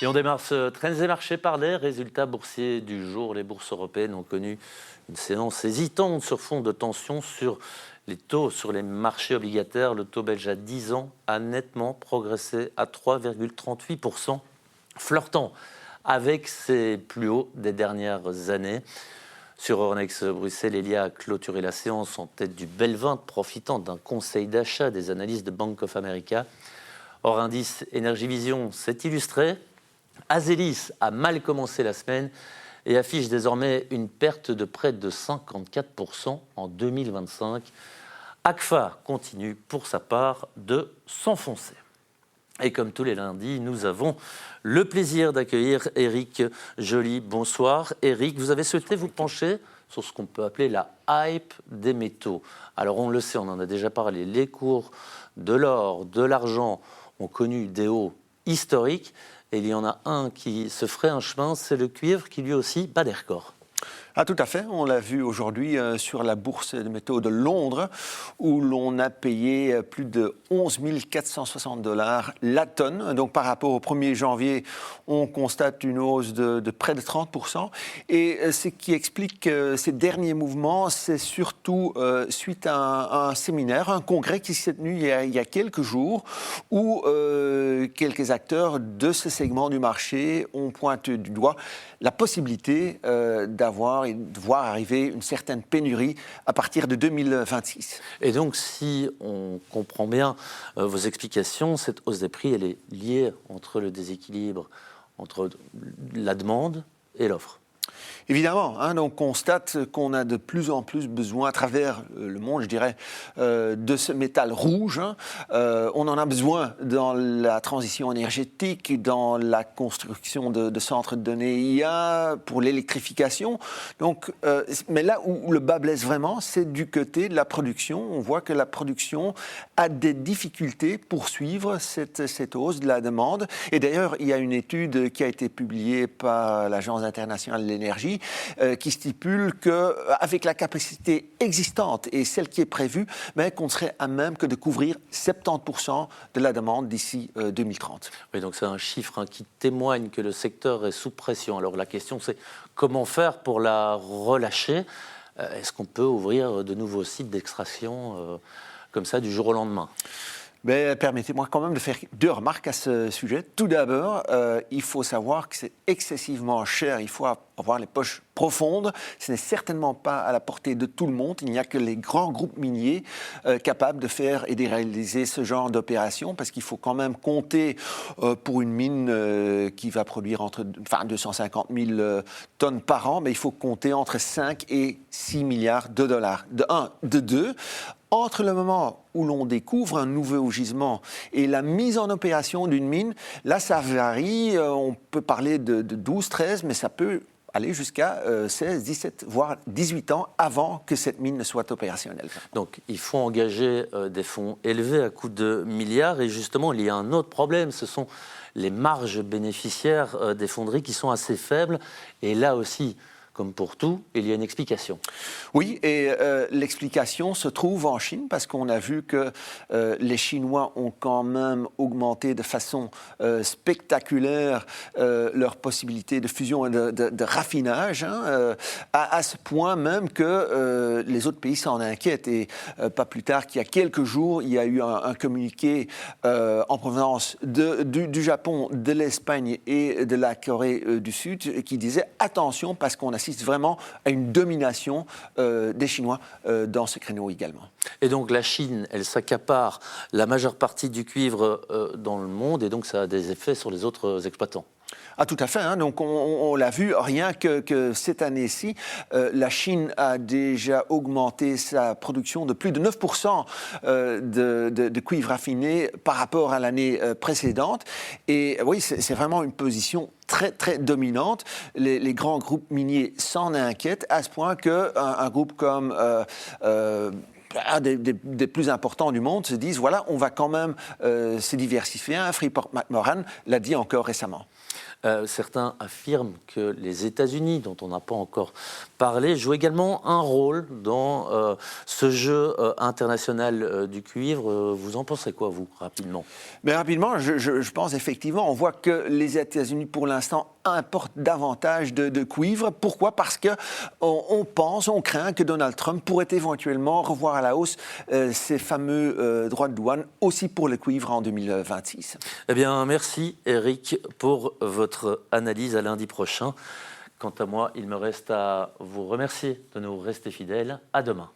Et on démarre ce Trends et marchés par les résultats boursiers du jour. Les bourses européennes ont connu une séance hésitante sur fond de tension sur les taux sur les marchés obligataires. Le taux belge à 10 ans a nettement progressé à 3,38%, flirtant avec ses plus hauts des dernières années. Sur Euronext Bruxelles, Elia a clôturé la séance en tête du Bel 20, profitant d'un conseil d'achat des analystes de Bank of America. Hors indice, Energivision s'est illustré. Azelis a mal commencé la semaine et affiche désormais une perte de près de 54% en 2025. Agfa continue pour sa part de s'enfoncer. Et comme tous les lundis, nous avons le plaisir d'accueillir Eric Joly. Bonsoir. Eric, vous avez souhaité vous pencher sur ce qu'on peut appeler la hype des métaux. Alors on le sait, on en a déjà parlé, les cours de l'or, de l'argent ont connu des hauts historiques. Et il y en a un qui se ferait un chemin, c'est le cuivre qui lui aussi bat des records. Ah, tout à fait, on l'a vu aujourd'hui sur la bourse de métaux de Londres où l'on a payé plus de 11 460 $ la tonne. Donc par rapport au 1er janvier, on constate une hausse de près de 30%. Et ce qui explique ces derniers mouvements, c'est surtout suite à un séminaire, un congrès qui s'est tenu il y a quelques jours où quelques acteurs de ce segment du marché ont pointé du doigt la possibilité de voir arriver une certaine pénurie à partir de 2026. Et donc, si on comprend bien vos explications, cette hausse des prix, elle est liée entre le déséquilibre entre la demande et l'offre. Évidemment, on constate qu'on a de plus en plus besoin, à travers le monde, je dirais, de ce métal rouge. On en a besoin dans la transition énergétique, dans la construction de centres de données IA, pour l'électrification. Donc, mais là où le bas blesse vraiment, c'est du côté de la production. On voit que la production a des difficultés pour suivre cette hausse de la demande. Et d'ailleurs, il y a une étude qui a été publiée par l'Agence internationale de l'énergie qui stipule qu'avec la capacité existante et celle qui est prévue, qu'on serait à même que de couvrir 70% de la demande d'ici 2030. Oui, donc c'est un chiffre qui témoigne que le secteur est sous pression. Alors la question c'est comment faire pour la relâcher ? Est-ce qu'on peut ouvrir de nouveaux sites d'extraction comme ça du jour au lendemain ? Permettez-moi quand même de faire 2 remarques à ce sujet. Tout d'abord, il faut savoir que c'est excessivement cher. Il faut avoir les poches profondes. Ce n'est certainement pas à la portée de tout le monde. Il n'y a que les grands groupes miniers capables de faire et de réaliser ce genre d'opération, parce qu'il faut quand même compter pour une mine qui va produire 250 000 tonnes par an, mais il faut compter entre 5 et 6 milliards de dollars. De un. De deux, entre le moment où l'on découvre un nouveau gisement et la mise en opération d'une mine, là ça varie, on peut parler de 12, 13, mais ça peut aller jusqu'à 16, 17, voire 18 ans avant que cette mine ne soit opérationnelle. Donc il faut engager des fonds élevés à coût de milliards, et justement il y a un autre problème, ce sont les marges bénéficiaires des fonderies qui sont assez faibles, et là aussi, comme pour tout, il y a une explication. Oui, et l'explication se trouve en Chine, parce qu'on a vu que les Chinois ont quand même augmenté de façon spectaculaire leurs possibilités de fusion et de raffinage, à ce point même que les autres pays s'en inquiètent. Et pas plus tard qu'il y a quelques jours, il y a eu un communiqué en provenance du Japon, de l'Espagne et de la Corée du Sud qui disait « Attention, parce qu'on assiste vraiment à une domination des Chinois dans ce créneau également. » Et donc la Chine, elle s'accapare la majeure partie du cuivre dans le monde, et donc ça a des effets sur les autres exploitants. Ah, tout à fait. Donc on l'a vu, rien que cette année-ci, la Chine a déjà augmenté sa production de plus de 9% de cuivre raffiné par rapport à l'année précédente. Et oui, c'est vraiment une position très, très dominante. Les grands groupes miniers s'en inquiètent à ce point qu'un groupe comme un des plus importants du monde se disent, voilà, on va quand même se diversifier. Freeport-McMoRan l'a dit encore récemment. Certains affirment que les États-Unis, dont on n'a pas encore parlé, jouent également un rôle dans ce jeu international du cuivre. Vous en pensez quoi, vous, rapidement? Mais rapidement, je pense effectivement, on voit que les États-Unis, pour l'instant, importent davantage de cuivre. Pourquoi? Parce que on craint que Donald Trump pourrait éventuellement revoir à la hausse ces fameux droits de douane aussi pour le cuivre en 2026. Eh bien, merci Eric pour votre analyse. À lundi prochain. Quant à moi, il me reste à vous remercier de nous rester fidèles. À demain.